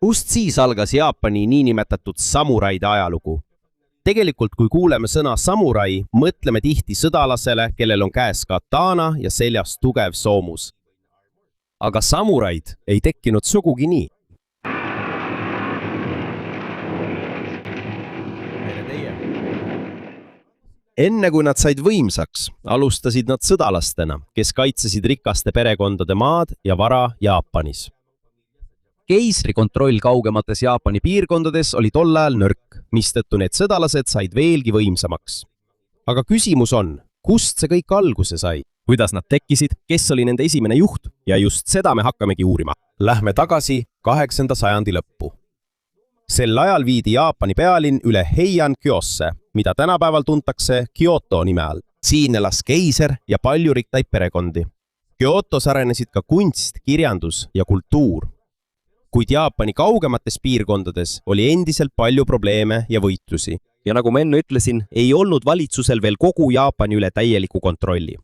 Kust siis algas Jaapani niinimetatud samuraide ajalugu? Tegelikult kui kuuleme sõna samurai, mõtleme tihti sõdalasele, kellel on käes katana ja seljas tugev soomus. Aga samuraid ei tekkinud sugugi nii. Enne kui nad said võimsaks, alustasid nad sõdalastena, kes kaitsesid rikaste perekondade maad ja vara Jaapanis. Keisri kontroll kaugemates Jaapani piirkondades oli tol ajal nõrk, mistõttu need sõdalased said veelgi võimsamaks. Aga küsimus on, kust see kõik alguse sai? Kuidas nad tekkisid, kes oli nende esimene juht ja just seda me hakkamegi uurima. Lähme tagasi 8. sajandi lõppu. Sel ajal viidi Jaapani pealinn üle Heian Kyosse, mida tänapäeval tuntakse Kyoto nime all. Siin elas keiser ja palju rikkaid perekondi. Kyotos arenesid ka kunst, kirjandus ja kultuur. Kuid Jaapani kaugemates piirkondades oli endiselt palju probleeme ja võitlusi. Ja nagu ma enne ütlesin, ei olnud valitsusel veel kogu Jaapani üle täieliku kontrolli.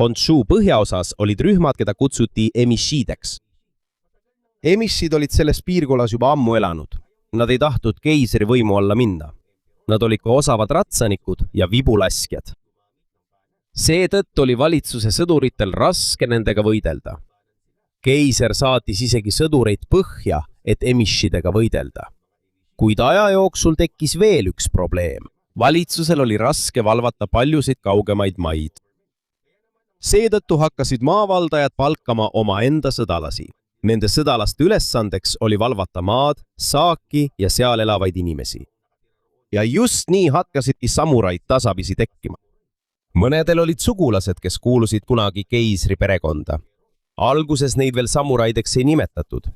Honshu põhjaosas olid rühmad, keda kutsuti emishideks. Emishid olid selles piirkonnas juba ammu elanud. Nad ei tahtnud keisri võimu alla minna. Nad olid ka osavad ratsanikud ja vibulaskjad. Seetõttu oli valitsuse sõduritel raske nendega võidelda. Keiser saatis isegi sõdureid põhja, et emishidega võidelda. Kuid aja jooksul tekkis veel üks probleem. Valitsusel oli raske valvata paljusid kaugemaid maid. Seetõttu hakkasid maavaldajad palkama omaenda sõdalasi. Nende sõdalaste ülesandeks oli valvata maad, saaki ja seal elavaid inimesi. Ja just nii hakkasidki samuraid tasapisi tekkima. Mõnedel olid sugulased, kes kuulusid kunagi keisri perekonda. Alguses neid veel samuraideks ei nimetatud.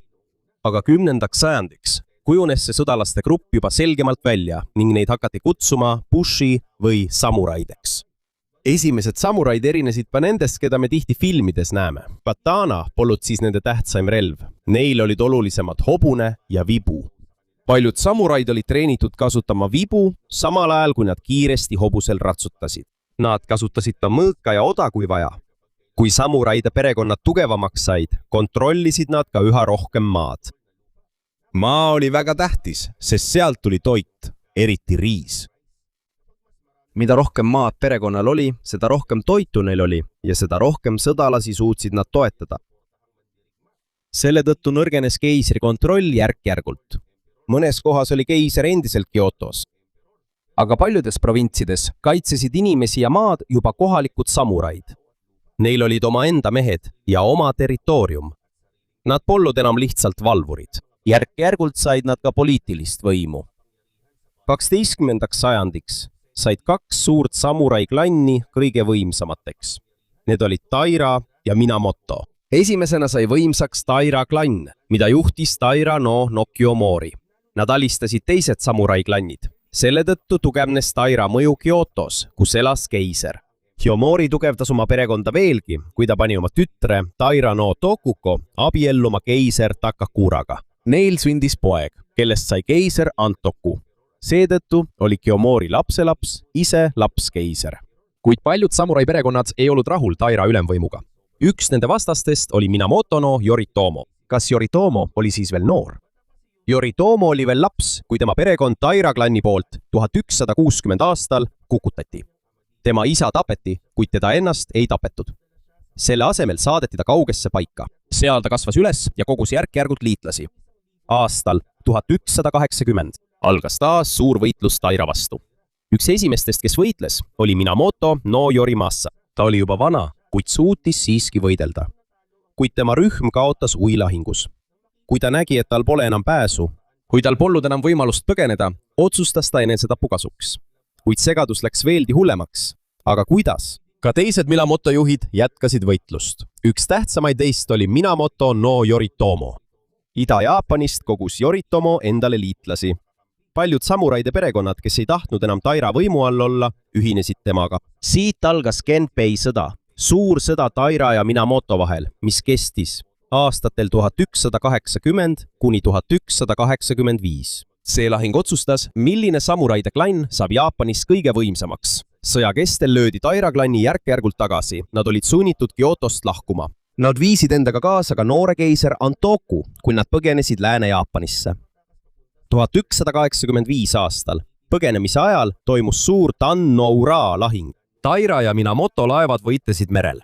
Aga 10. sajandiks kujunes see sõdalaste grupp juba selgemalt välja ning neid hakati kutsuma bushi või samuraideks. Esimesed samuraid erinesid pa nendest, keda me tihti filmides näeme. Katana polnud siis nende tähtsaim relv. Neil olid olulisemad hobune ja vibu. Paljud samuraid olid treenitud kasutama vibu, samal ajal kui nad kiiresti hobusel ratsutasid. Nad kasutasid ta mõõka ja oda kui vaja. Kui samuraide perekonnad tugevamaks said, kontrollisid nad ka üha rohkem maad. Maa oli väga tähtis, sest sealt tuli toit, eriti riis. Mida rohkem maad perekonnal oli, seda rohkem toitu neil oli ja seda rohkem sõdalasi suutsid nad toetada. Selle tõttu nõrgenes keisri kontroll järk-järgult. Mõnes kohas oli keiser endiselt Kyotos. Aga paljudes provintsides kaitsesid inimesi ja maad juba kohalikud samuraid. Neil olid oma enda mehed ja oma territoorium. Nad polnud enam lihtsalt valvurid. Järk-järgult said nad ka poliitilist võimu. 12. sajandiks said 2 suurt samurai klanni kõige võimsamateks. Need olid Taira ja Minamoto. Esimesena sai võimsaks Taira klann, mida juhtis Taira no Kiyomori. Nad alistasid teised samurai klannid. Selle tõttu tugevnes Taira mõju Kyotos, kus elas keiser. Kiyomori tugevdas oma perekonda veelgi, kui ta pani oma tütre Taira no Tokuko abielluma keiser Takakuraga. Neil sündis poeg, kellest sai keiser Antoku. Seetõttu oli Kiyomori lapselaps ise lapskeiser. Kuid paljud samurai perekonnad ei olnud rahul Taira ülemvõimuga. Üks nende vastastest oli Minamoto no Yoritomo. Kas Yoritomo oli siis veel noor? Yoritomo oli veel laps, kui tema perekond Taira klanni poolt 1160 aastal kukutati. Tema isa tapeti, kuid teda ennast ei tapetud. Selle asemel saadeti ta kaugesse paika. Seal ta kasvas üles ja kogus järk-järgult liitlasi. Aastal 1180 algas taas suur võitlus Taira vastu. Üks esimestest, kes võitles, oli Minamoto no Yorimasa. Ta oli juba vana, kuid suutis siiski võidelda. Kuid tema rühm kaotas uilahingus. Kui ta nägi, et tal pole enam pääsu, kui tal polnud enam võimalust põgeneda, otsustas ta enesetapukasuks. Kuid segadus läks veelgi hullemaks. Aga kuidas? Ka teised Minamoto juhid jätkasid võitlust. Üks tähtsamaid teist oli Minamoto no Yoritomo. Ida-Jaapanist kogus Yoritomo endale liitlasi. Paljud samuraide perekonnad, kes ei tahtnud enam Taira võimu all olla, ühinesid temaga. Siit algas Genpei sõda, suur sõda Taira ja Minamoto vahel, mis kestis aastatel 1180 kuni 1185. See lahing otsustas, milline samuraide klann saab Jaapanis kõige võimsamaks. Sõja kestel löödi Taira klanni järk-järgult tagasi. Nad olid sunnitud Kyotost lahkuma. Nad viisid endaga kaasa ka noore keiser Antoku, kui nad põgenesid Lääne-Jaapanisse. 1185 aastal põgenemise ajal toimus suur Tannoura lahing. Taira ja Minamoto laevad võitlesid merel.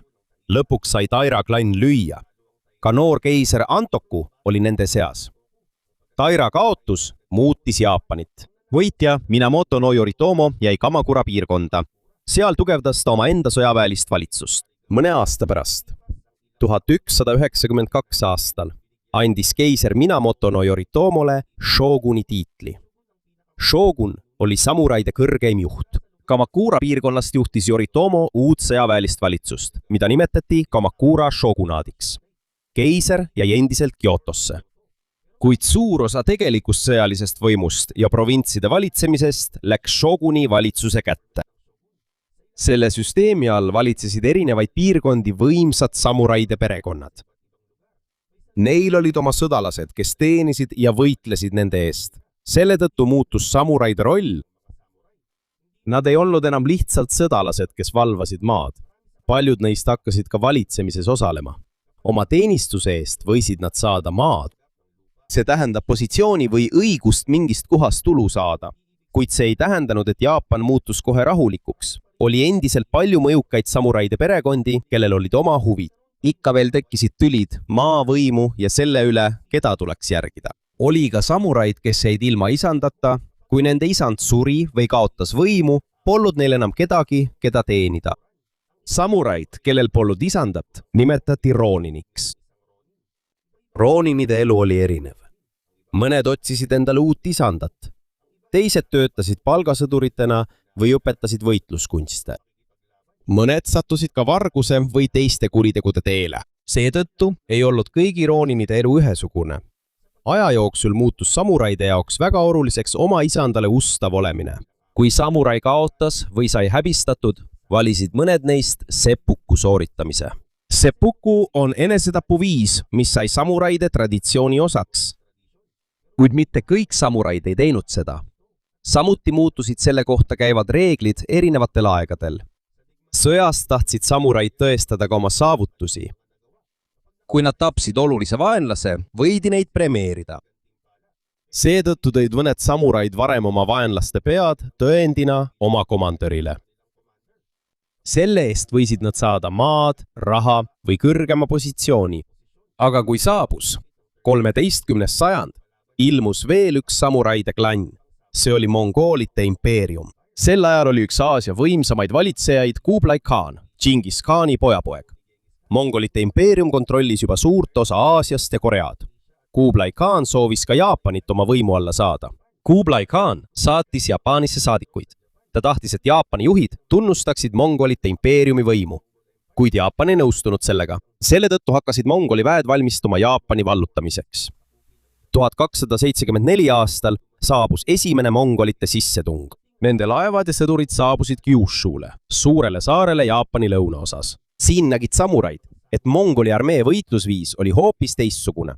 Lõpuks sai Taira klann lüüa. Ka noor keiser Antoku oli nende seas. Taira kaotus muutis Jaapanit. Võitja Minamoto no Yoritomo jäi Kamakura piirkonda. Seal tugevdas ta oma enda sõjaväelist valitsust. Mõne aasta pärast, 1192 aastal, andis keiser Minamoto no Yoritomole shooguni tiitli. Shogun oli samuraide kõrgeim juht. Kamakura piirkonnast juhtis Yoritomo uut sõjaväelist valitsust, mida nimetati Kamakura shogunaadiks. Keiser jäi endiselt Kyotosse. Kuid suur osa tegelikust sõjalisest võimust ja provintside valitsemisest läks shoguni valitsuse kätte. Selle süsteemi all valitsesid erinevaid piirkondi võimsad samuraide perekonnad. Neil olid oma sõdalased, kes teenisid ja võitlesid nende eest. Selle tõttu muutus samuraide roll. Nad ei olnud enam lihtsalt sõdalased, kes valvasid maad. Paljud neist hakkasid ka valitsemises osalema. Oma teenistuse eest võisid nad saada maad. See tähendab positsiooni või õigust mingist kohast tulu saada. Kuid see ei tähendanud, et Jaapan muutus kohe rahulikuks. Oli endiselt palju mõjukaid samuraide perekondi, kellel olid oma huvid. Ikka veel tekkisid tülid, maavõimu ja selle üle, keda tuleks järgida. Oli ka samuraid, kes jäid ilma isandata. Kui nende isand suri või kaotas võimu, polnud neil enam kedagi, keda teenida. Samuraid, kellel polnud isandat, nimetati rooniniks. Rooninide elu oli erinev. Mõned otsisid endale uut isandat. Teised töötasid palgasõduritena või õpetasid võitluskunste. Mõned sattusid ka varguse või teiste kuritegude teele. Seetõttu ei olnud kõigi rooninide elu ühesugune. Aja jooksul muutus samuraide jaoks väga oluliseks oma isandale ustav olemine. Kui samurai kaotas või sai häbistatud, valisid mõned neist seppuku sooritamise. Seppuku on enesetapuviis, mis sai samuraide traditsiooni osaks. Kuid mitte kõik samuraid ei teinud seda. Samuti muutusid selle kohta käivad reeglid erinevatel aegadel. Sõjas tahtsid samuraid tõestada ka oma saavutusi. Kui nad tapsid olulise vaenlase, võidi neid premeerida. Seetõttu tõid mõned samuraid varem oma vaenlaste pead tõendina oma komandörile. Selle eest võisid nad saada maad, raha või kõrgema positsiooni. Aga kui saabus 13. sajand, ilmus veel üks samuraide klann. See oli mongoolite impeerium. Sel ajal oli üks Aasia võimsamaid valitsejaid Kublai Khan, Džingis Khani pojapoeg. Mongolite impeerium kontrollis juba suurt osa Aasiast ja Koread. Kublai Khan soovis ka Jaapanit oma võimu alla saada. Kublai Khan saatis Jaapanisse saadikuid. Ta tahtis, et Jaapani juhid tunnustaksid mongolite impeeriumi võimu. Kuid Jaapan ei nõustunud sellega. Selle tõttu hakkasid mongoli väed valmistuma Jaapani vallutamiseks. 1274 aastal saabus esimene mongolite sissetung. Nende laevad ja sõdurid saabusid Kyushule, suurele saarele Jaapani lõunaosas. Siin nägid samuraid, et mongoli armee võitlusviis oli hoopis teistsugune.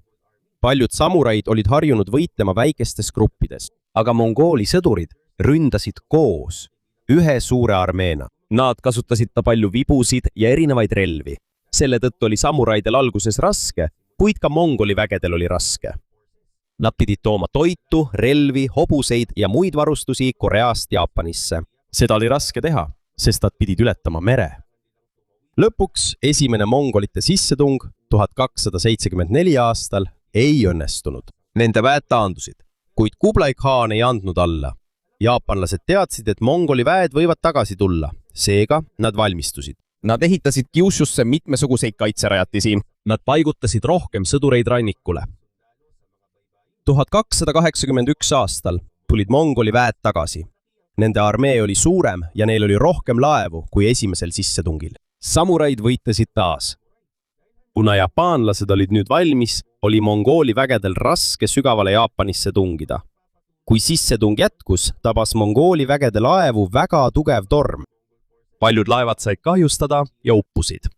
Paljud samuraid olid harjunud võitlema väikestes gruppides, aga mongooli sõdurid ründasid koos, ühe suure armeena. Nad kasutasid palju vibusid ja erinevaid relvi. Selle tõttu oli samuraidel alguses raske, kuid ka mongoli vägedel oli raske. Nad pidid tooma toitu, relvi, hobuseid ja muid varustusi Koreast Jaapanisse. Seda oli raske teha, sest nad pidid ületama mere. Lõpuks esimene mongolite sissetung 1274 aastal ei õnnestunud. Nende väed taandusid, kuid Kublai Khan ei andnud alla. Jaapanlased teadsid, et mongoli väed võivad tagasi tulla, seega nad valmistusid. Nad ehitasid Kyushusse mitmesuguseid kaitserajatisi. Nad paigutasid rohkem sõdureid rannikule. 1281 aastal tulid mongoli väed tagasi. Nende armee oli suurem ja neil oli rohkem laevu kui esimesel sissetungil. Samuraid võitlesid taas. Kuna jaapanlased olid nüüd valmis, oli mongooli vägedel raske sügavale Jaapanisse tungida. Kui sissetung jätkus, tabas mongooli vägede laevu väga tugev torm. Paljud laevad said kahjustada ja uppusid.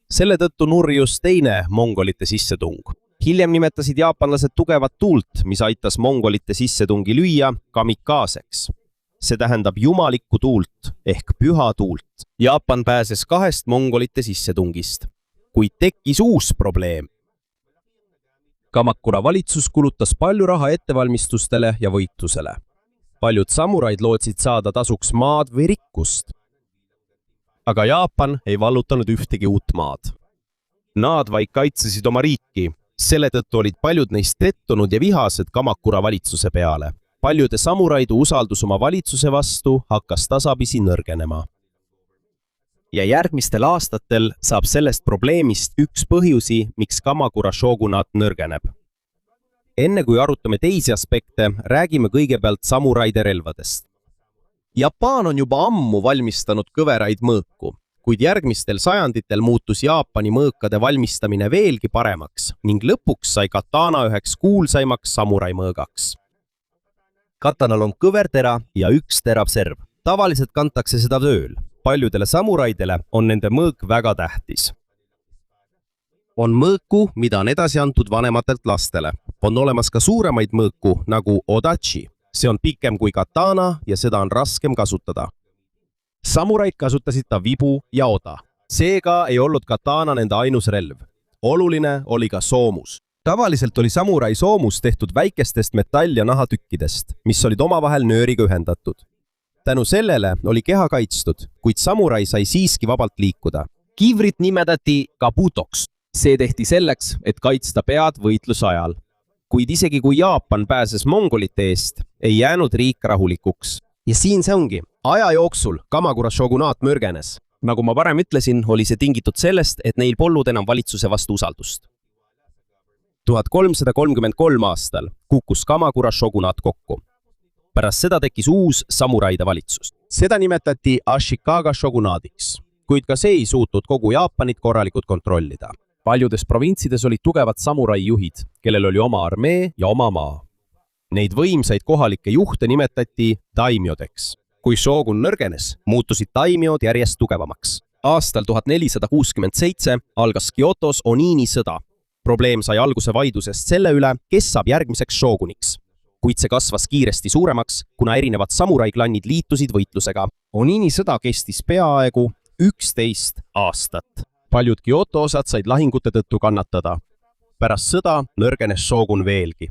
Selle tõttu nurjus teine mongolite sissetung. Hiljem nimetasid jaapanlased tugevat tuult, mis aitas mongolite sissetungi lüüa kamikaaseks. See tähendab jumalikku tuult ehk püha tuult. Jaapan pääses 2 mongolite sissetungist, kuid tekkis uus probleem. Kamakura valitsus kulutas palju raha ettevalmistustele ja võitlusele. Paljud samuraid lootsid saada tasuks maad või rikkust. Aga Jaapan ei vallutanud ühtegi uut maad. Nad vaid kaitsesid oma riiki, selle tõttu olid paljud neist pettunud ja vihased Kamakura valitsuse peale. Paljude samuraidu usaldus oma valitsuse vastu hakkas tasapisi nõrgenema. Ja järgmistel aastatel saab sellest probleemist üks põhjusi, miks Kamakura shogunaat nõrgeneb. Enne kui arutame teisi aspekte, räägime kõigepealt samuraide relvadest. Jaapan on juba ammu valmistanud kõveraid mõõku, kuid järgmistel sajanditel muutus Jaapani mõõkade valmistamine veelgi paremaks ning lõpuks sai katana üheks kuulsaimaks samurai mõõgaks. Katanal on kõvertera ja üks terav serv. Tavaliselt kantakse seda tööl. Paljudele samuraidele on nende mõõk väga tähtis. On mõõku, mida on edasi antud vanematelt lastele. On olemas ka suuremaid mõõku nagu odachi. See on pikem kui katana ja seda on raskem kasutada. Samuraid kasutasid ta vibu ja oda. Seega ei olnud katana nende ainus relv. Oluline oli ka soomus. Tavaliselt oli samurai soomus tehtud väikestest metall- ja nahatükkidest, mis olid omavahel nööriga ühendatud. Tänu sellele oli keha kaitstud, kuid samurai sai siiski vabalt liikuda. Kiivrit nimetati kabutoks. See tehti selleks, et kaitsta pead võitluse ajal. Kuid isegi kui Jaapan pääses mongolite eest, ei jäänud riik rahulikuks. Ja siin see ongi. Aja jooksul Kamakura shogunaat mürgenes. Nagu ma varem ütlesin, oli see tingitud sellest, et neil polnud enam valitsuse vastu usaldust. 1333 aastal kukkus Kamakura shogunaat kokku. Pärast seda tekkis uus samuraide valitsus. Seda nimetati Ashikaga shogunaadiks, kuid ka see ei suutnud kogu Jaapanit korralikult kontrollida. Paljudes provintsides olid tugevad samurai juhid, kellel oli oma armee ja oma maa. Neid võimsaid kohalikke juhte nimetati daimjodeks. Kui shogun nõrgenes, muutusid daimjod järjest tugevamaks. Aastal 1467 algas Kyotos Onini sõda. Probleem sai alguse vaidlusest selle üle, kes saab järgmiseks shoguniks. Kuid see kasvas kiiresti suuremaks, kuna erinevad samurai-klannid liitusid võitlusega. Onini sõda kestis peaaegu 11 aastat. Paljud Kyoto osad said lahingute tõttu kannatada. Pärast sõda nõrgenes shogun veelgi.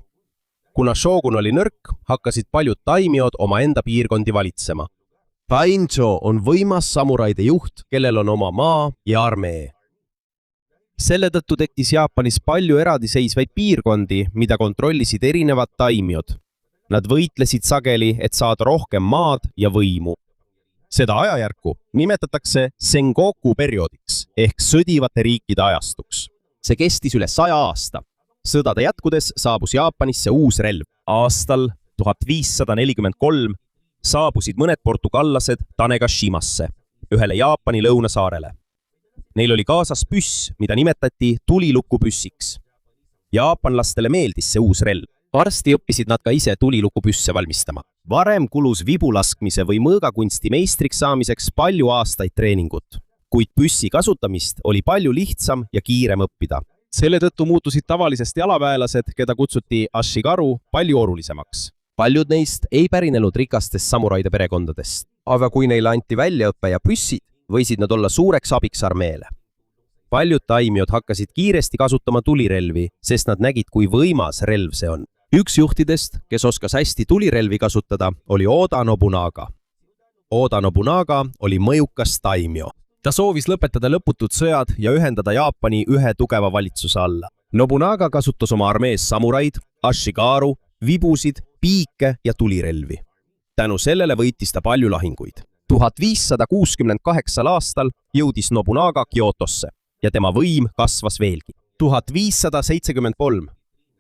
Kuna shogun oli nõrk, hakkasid paljud daimjod oma enda piirkondi valitsema. Daimyo on võimas samuraide juht, kellel on oma maa ja armee. Selle tõttu tekkis Jaapanis palju eraldiseisvaid piirkondi, mida kontrollisid erinevad daimjod. Nad võitlesid sageli, et saada rohkem maad ja võimu. Seda ajajärku nimetatakse Sengoku perioodiks ehk sõdivate riikide ajastuks. See kestis üle 100 aasta. Sõdade jätkudes saabus Jaapanisse uus relv. Aastal 1543 saabusid mõned portugallased Tanegashimasse, ühele Jaapani lõunasaarele. Neil oli kaasas püss, mida nimetati tulilukupüssiks. Jaapanlastele meeldis see uus relv. Varsti õppisid nad ka ise tulilukupüsse valmistama. Varem kulus vibulaskmise või mõõgakunsti meistriks saamiseks palju aastaid treeningut, kuid püssi kasutamist oli palju lihtsam ja kiirem õppida. Selle tõttu muutusid tavalisest jalaväelased, keda kutsuti ashigaru, palju olulisemaks. Paljud neist ei pärinenud rikastest samuraide perekondadest, aga kui neile anti väljaõppe ja püssid, võisid nad olla suureks abiks armeele. Paljud daimjod hakkasid kiiresti kasutama tulirelvi, sest nad nägid, kui võimas relv see on. Üks juhtidest, kes oskas hästi tulirelvi kasutada, oli Oda Nobunaga. Oda Nobunaga oli mõjukas daimjo. Ta soovis lõpetada lõputud sõjad ja ühendada Jaapani ühe tugeva valitsuse alla. Nobunaga kasutas oma armees samuraid, ashigaru, vibusid, piike ja tulirelvi. Tänu sellele võitis ta palju lahinguid. 1568 aastal jõudis Nobunaga Kyotosse ja tema võim kasvas veelgi. 1573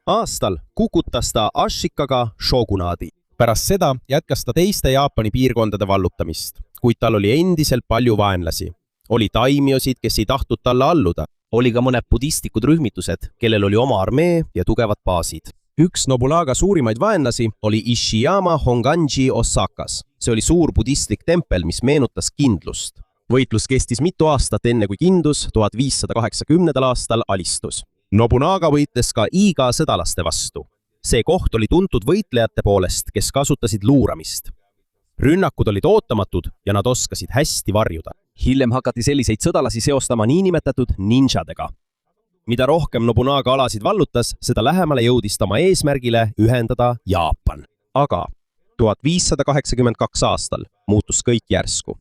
aastal kukutas ta Ashikaga shogunaadi. Pärast seda jätkas ta teiste Jaapani piirkondade vallutamist, kuid tal oli endiselt palju vaenlasi. Oli daimjosid, kes ei tahtnud talle alluda. Oli ka mõned budistlikud rühmitused, kellel oli oma armee ja tugevad baasid. Üks Nobunaga suurimaid vaenlasi oli Ishiyama Honganji Osakas. See oli suur budistlik tempel, mis meenutas kindlust. Võitlus kestis mitu aastat enne kui kindlus 1580. aastal alistus. Nobunaga võitles ka Iga sõdalaste vastu. See koht oli tuntud võitlejate poolest, kes kasutasid luuramist. Rünnakud olid ootamatud ja nad oskasid hästi varjuda. Hiljem hakati selliseid sõdalasi seostama niinimetatud ninjadega. Mida rohkem Nobunaga alasid vallutas, seda lähemale jõudis ta oma eesmärgile ühendada Jaapan. Aga 1582 aastal muutus kõik järsku.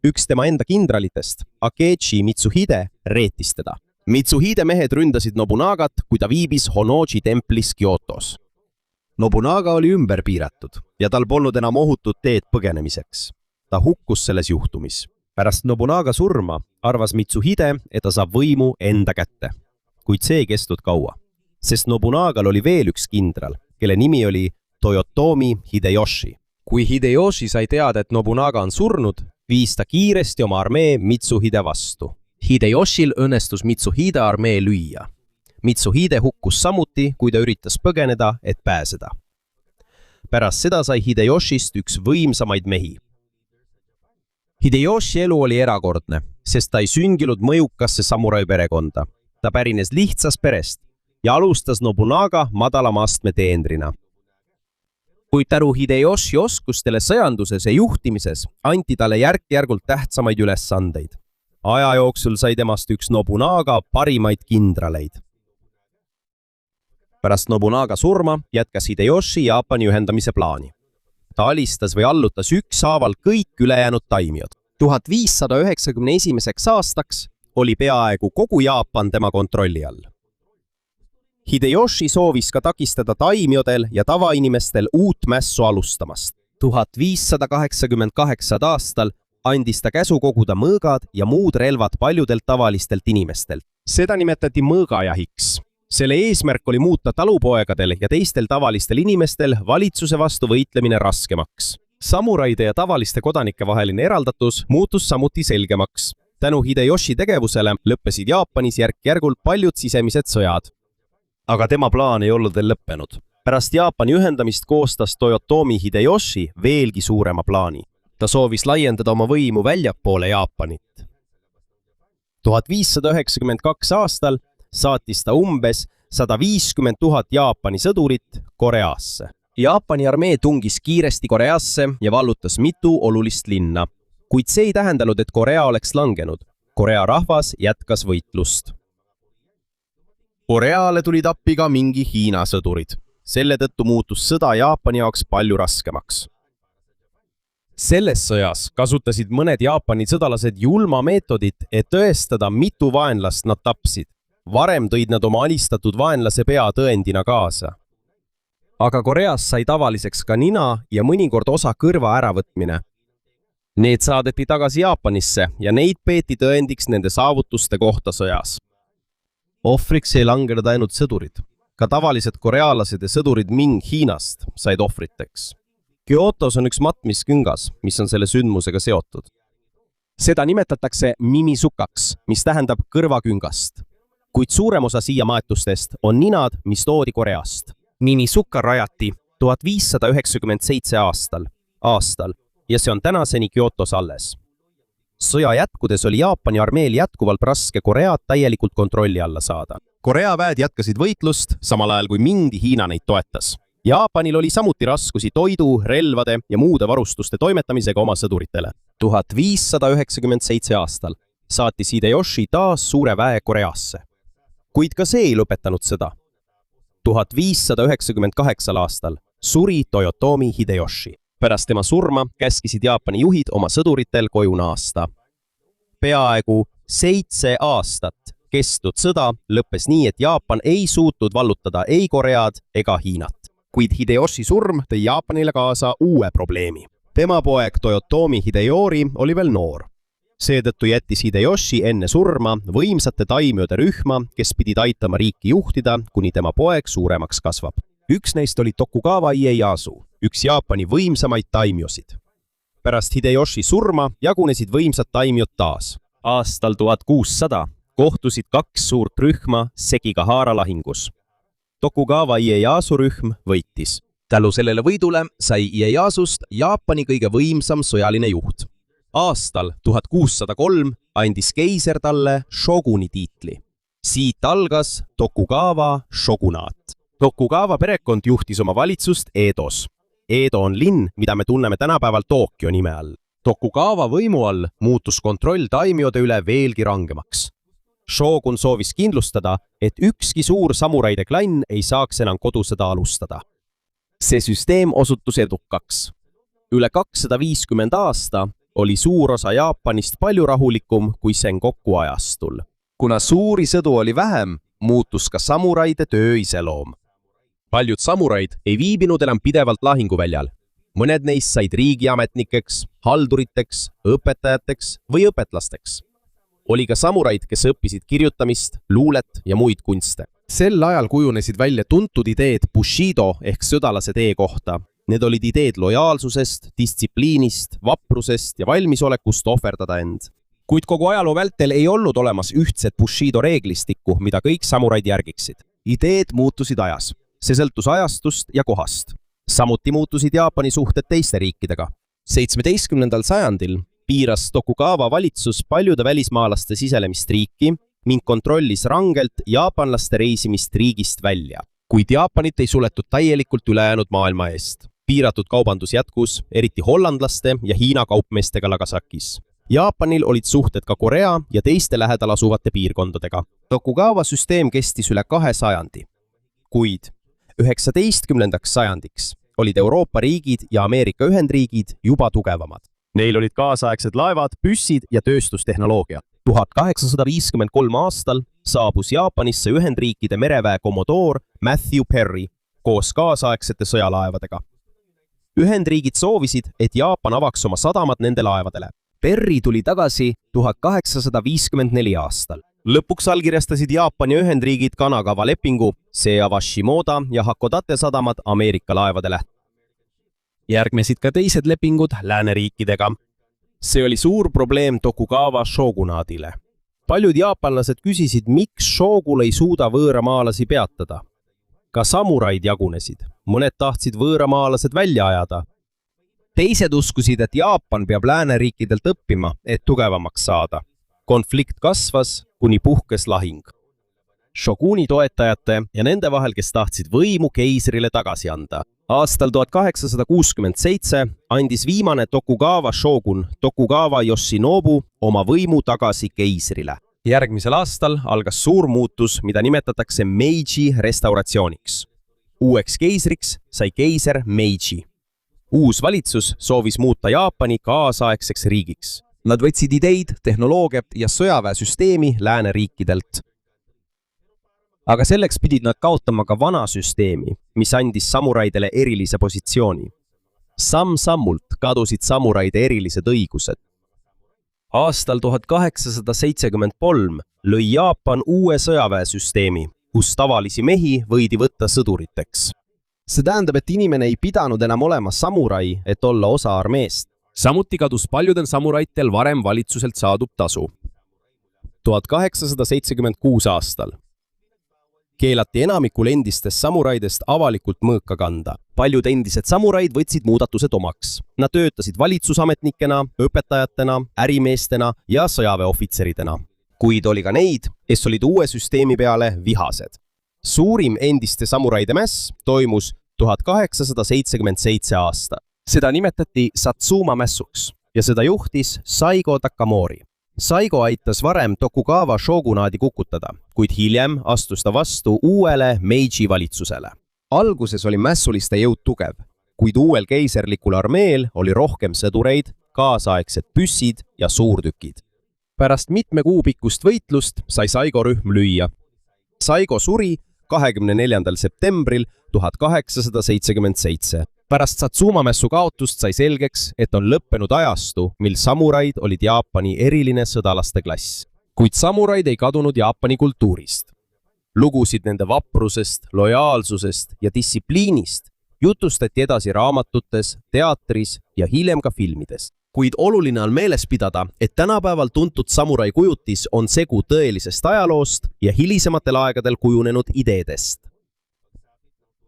Üks tema enda kindralitest, Akechi Mitsuhide, reetis teda. Mitsuhide mehed ründasid Nobunagat, kui ta viibis Honnoji templis Kyotos. Nobunaga oli ümber piiratud ja tal polnud enam ohutut teed põgenemiseks. Ta hukkus selles juhtumis. Pärast Nobunaga surma arvas Mitsuhide, et ta saab võimu enda kätte. Kuid see ei kestnud kaua, sest Nobunagal oli veel üks kindral, kelle nimi oli Toyotomi Hideyoshi. Kui Hideyoshi sai teada, et Nobunaga on surnud, viis ta kiiresti oma armee Mitsuhide vastu. Hideyoshil õnnestus Mitsuhide armee lüüa. Mitsuhide hukkus samuti, kui ta üritas põgeneda, et pääseda. Pärast seda sai Hideyoshist üks võimsamaid mehi. Hideyoshi elu oli erakordne, sest ta ei sündinud mõjukasse samurai perekonda. Ta pärines lihtsast perest ja alustas Nobunaga madalama astme teenrina. Kuid tänu Hideyoshi oskustele sõjanduses ja juhtimises anti talle järk-järgult tähtsamaid ülesandeid. Aja jooksul sai temast üks Nobunaga parimaid kindraleid. Pärast Nobunaga surma jätkas Hideyoshi Jaapani ühendamise plaani. Ta alistas või allutas ükshaaval kõik ülejäänud taimiod. 1591. aastaks oli peaaegu kogu Jaapan tema kontrolli all. Hideyoshi soovis ka takistada taimiodel ja tavainimestel uut mässu alustamast. 1588 aastal andis ta käsu koguda mõõgad ja muud relvad paljudelt tavalistelt inimestelt. Seda nimetati mõõgajahiks. Selle eesmärk oli muuta talupoegadel ja teistel tavalistel inimestel valitsuse vastu võitlemine raskemaks. Samuraide ja tavaliste kodanike vaheline eraldatus muutus samuti selgemaks. Tänu Hideyoshi tegevusele lõppesid Jaapanis järk-järgult paljud sisemised sõjad. Aga tema plaan ei olnud veel lõppenud. Pärast Jaapani ühendamist koostas Toyotomi Hideyoshi veelgi suurema plaani. Ta soovis laiendada oma võimu väljapoole Jaapanit. 1592 aastal saatis ta umbes 150 000 Jaapani sõdurit Koreasse. Jaapani armee tungis kiiresti Koreasse ja vallutas mitu olulist linna. Kuid see ei tähendanud, et Korea oleks langenud. Korea rahvas jätkas võitlust. Koreale tulid appi ka mingi Hiina sõdurid. Selle tõttu muutus sõda Jaapani jaoks palju raskemaks. Selles sõjas kasutasid mõned Jaapani sõdalased julma meetodit, et tõestada, mitu vaenlast nad tapsid. Varem tõid nad oma alistatud vaenlase pea tõendina kaasa. Aga Koreas sai tavaliseks ka nina ja mõnikord osa kõrva äravõtmine. Need saadeti tagasi Jaapanisse ja neid peeti tõendiks nende saavutuste kohta sõjas. Ohvriks ei langenud ainult sõdurid. Ka tavalised korealased ja sõdurid Ming Hiinast said ohvriteks. Kyotos on üks matmisküngas, mis on selle sündmusega seotud. Seda nimetatakse mimisukaks, mis tähendab kõrvaküngast. Kuid suurem osa siia maetustest on ninad, mis toodi Koreast. Mimisuka rajati 1597 aastal ja see on tänaseni Kyotos alles. Sõja jätkudes oli Jaapani armeel jätkuvalt raske Koreat täielikult kontrolli alla saada. Korea väed jätkasid võitlust, samal ajal kui mingi Hiina neid toetas. Jaapanil oli samuti raskusi toidu, relvade ja muude varustuste toimetamisega oma sõduritele. 1597 aastal saatis Hideyoshi taas suure väe Koreasse. Kuid ka see ei lõpetanud sõda. 1598 aastal suri Toyotomi Hideyoshi. Pärast tema surma käskisid Jaapani juhid oma sõduritel koju naasta. Peaaegu 7 aastat kestnud sõda lõppes nii, et Jaapan ei suutnud vallutada ei Koread ega Hiinat. Kuid Hideyoshi surm tõi Jaapanile kaasa uue probleemi. Tema poeg Toyotomi Hideyori oli veel noor. Seetõttu jättis Hideyoshi enne surma võimsate taimiode rühma, kes pidid aitama riiki juhtida, kuni tema poeg suuremaks kasvab. Üks neist oli Tokugawa Ieyasu, üks Jaapani võimsamaid taimiosid. Pärast Hideyoshi surma jagunesid võimsad taimiod taas. Aastal 1600 kohtusid 2 suurt rühma Sekigahara lahingus. Tokugawa Ieyasu rühm võitis. Tänu sellele võidule sai Ieyasust Jaapani kõige võimsam sõjaline juht. Aastal 1603 andis keiser talle shoguni tiitli. Siit algas Tokugawa shogunaat. Tokugawa perekond juhtis oma valitsust Edos. Edo on linn, mida me tunneme tänapäeval Tokyo nime all. Tokugawa võimu all muutus kontroll taimiode üle veelgi rangemaks. Shogun soovis kindlustada, et ükski suur samuraide klann ei saaks enam kodusõda alustada. See süsteem osutus edukaks. Üle 250 aasta oli suur osa Jaapanist palju rahulikum kui Sengoku ajastul. Kuna suuri sõdu oli vähem, muutus ka samuraide töö iseloom. Paljud samuraid ei viibinud enam pidevalt lahinguväljal. Mõned neist said riigiametnikeks, halduriteks, õpetajateks või õpetlasteks. Oli ka samuraid, kes õppisid kirjutamist, luulet ja muid kunste. Sel ajal kujunesid välja tuntud ideed Bushido ehk sõdalase tee kohta. Need olid ideed lojaalsusest, distsipliinist, vaprusest ja valmisolekust ohverdada end. Kuid kogu ajaloo vältel ei olnud olemas ühtset Bushido reeglistikku, mida kõik samuraid järgiksid. Ideed muutusid ajas. See sõltus ajastust ja kohast. Samuti muutusid Jaapani suhted teiste riikidega. 17. sajandil piiras Tokugawa valitsus paljude välismaalaste siselemist riiki ning kontrollis rangelt jaapanlaste reisimist riigist välja. Kuid Jaapanit ei suletud täielikult ülejäänud maailma eest. Piiratud kaubandus jätkus, eriti hollandlaste ja Hiina kaupmeestega Nagasakis. Jaapanil olid suhted ka Korea ja teiste lähedal asuvate piirkondadega. Tokugawa süsteem kestis üle 2 sajandi. Kuid 19. sajandiks olid Euroopa riigid ja Ameerika Ühendriigid juba tugevamad. Neil olid kaasaegsed laevad, püssid ja tööstustehnoloogia. 1853 aastal saabus Jaapanisse Ühendriikide mereväe komodoor Matthew Perry koos kaasaegsete sõjalaevadega. Ühendriigid soovisid, et Jaapan avaks oma sadamad nende laevadele. Perry tuli tagasi 1854 aastal. Lõpuks allkirjastasid Jaapan ja Ühendriigid Kanagawa lepingu, see avas Shimoda ja Hakodate sadamad Ameerika laevadele. Järgnesid ka teised lepingud lääneriikidega. See oli suur probleem Tokugawa shogunaadile. Paljud jaapanlased küsisid, miks shogul ei suuda võõramaalasi peatada. Ka samuraid jagunesid. Mõned tahtsid võõramaalased välja ajada. Teised uskusid, et Jaapan peab lääneriikidelt õppima, et tugevamaks saada. Konflikt kasvas, kuni puhkes lahing. Shoguni toetajate ja nende vahel, kes tahtsid võimu keisrile tagasi anda. Aastal 1867 andis viimane Tokugawa shogun Tokugawa Yoshinobu oma võimu tagasi keisrile. Järgmisel aastal algas suur muutus, mida nimetatakse Meiji restauratsiooniks. Uueks keisriks sai keiser Meiji. Uus valitsus soovis muuta Jaapani kaasaegseks riigiks. Nad võtsid ideid, tehnoloogiat ja sõjaväesüsteemi lääneriikidelt. Aga selleks pidid nad kaotama ka vana süsteemi, mis andis samuraidele erilise positsiooni. Samm-sammult kadusid samuraide erilised õigused. Aastal 1873 lõi Jaapan uue sõjaväesüsteemi, kus tavalisi mehi võidi võtta sõduriteks. See tähendab, et inimene ei pidanud enam olema samurai, et olla osa armeest. Samuti kadus paljudel samuraitel varem valitsuselt saadud tasu. 1876 aastal keelati enamikul endistest samuraidest avalikult mõõka kanda. Paljud endised samuraid võtsid muudatused omaks. Nad töötasid valitsusametnikena, õpetajatena, ärimeestena ja sõjaväeohvitseridena. Kuid oli ka neid, kes olid uue süsteemi peale vihased. Suurim endiste samuraide mäss toimus 1877 aasta. Seda nimetati Satsuma mässuks ja seda juhtis Saigo Takamori. Saigo aitas varem Tokugawa shogunaadi kukutada, kuid hiljem astus ta vastu uuele Meiji valitsusele. Alguses oli mässuliste jõud tugev, kuid uuel keiserlikul armeel oli rohkem sõdureid, kaasaegsed püssid ja suurtükid. Pärast mitme kuu pikkust võitlust sai Saigo rühm lüüa. Saigo suri 24. septembril 1877. Pärast Satsuma mässu kaotust sai selgeks, et on lõppenud ajastu, mil samuraid olid Jaapani eriline sõdalaste klass. Kuid samuraid ei kadunud Jaapani kultuurist. Lugusid nende vaprusest, lojaalsusest ja distsipliinist jutustati edasi raamatutes, teatris ja hiljem ka filmides. Kuid oluline on meeles pidada, et tänapäeval tuntud samurai kujutis on segu tõelisest ajaloost ja hilisematel aegadel kujunenud ideedest.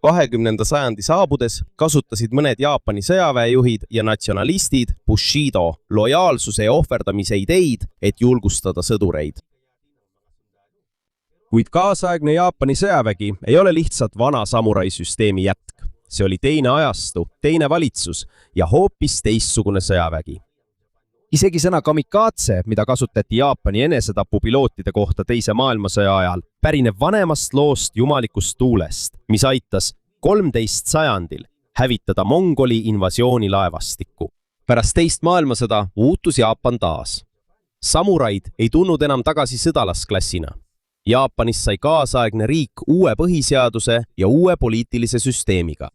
20. sajandi saabudes kasutasid mõned Jaapani sõjaväejuhid ja natsionalistid Bushido lojaalsuse ja ohverdamise ideid, et julgustada sõdureid. Kuid kaasaegne Jaapani sõjavägi ei ole lihtsalt vana samuraisüsteemi jätk. See oli teine ajastu, teine valitsus ja hoopis teistsugune sõjavägi. isegi sõna kamikaze, mida kasutati Jaapani enesetapupilootide kohta Teise maailmasõja ajal, pärineb vanemast loost jumalikust tuulest, mis aitas 13 sajandil hävitada Mongoli invasioonilaevastikku. Pärast Teist maailmasõda muutus Jaapan taas. Samuraid ei tulnud enam tagasi sõdalasklassina. Jaapanist sai kaasaegne riik uue põhiseaduse ja uue poliitilise süsteemiga.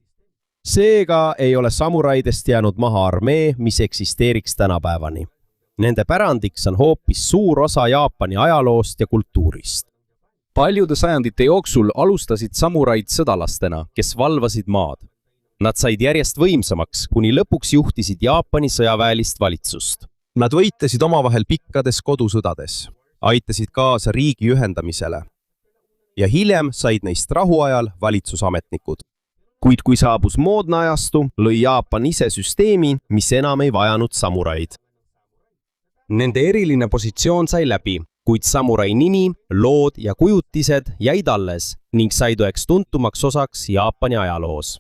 Seega ei ole samuraidest jäänud maha armee, mis eksisteeriks tänapäevani. Nende pärandiks on hoopis suur osa Jaapani ajaloost ja kultuurist. Paljude sajandite jooksul alustasid samuraid sõdalastena, kes valvasid maad. Nad said järjest võimsamaks, kuni lõpuks juhtisid Jaapani sõjaväelist valitsust. Nad võitlesid omavahel pikkades kodusõdades, aitasid kaasa riigi ühendamisele ja hiljem said neist rahuajal valitsusametnikud. Kuid kui saabus moodne ajastu, lõi Jaapan ise süsteemi, mis enam ei vajanud samuraid. Nende eriline positsioon sai läbi, kuid samurai nimi, lood ja kujutised jäid alles ning said üheks tuntumaks osaks Jaapani ajaloos.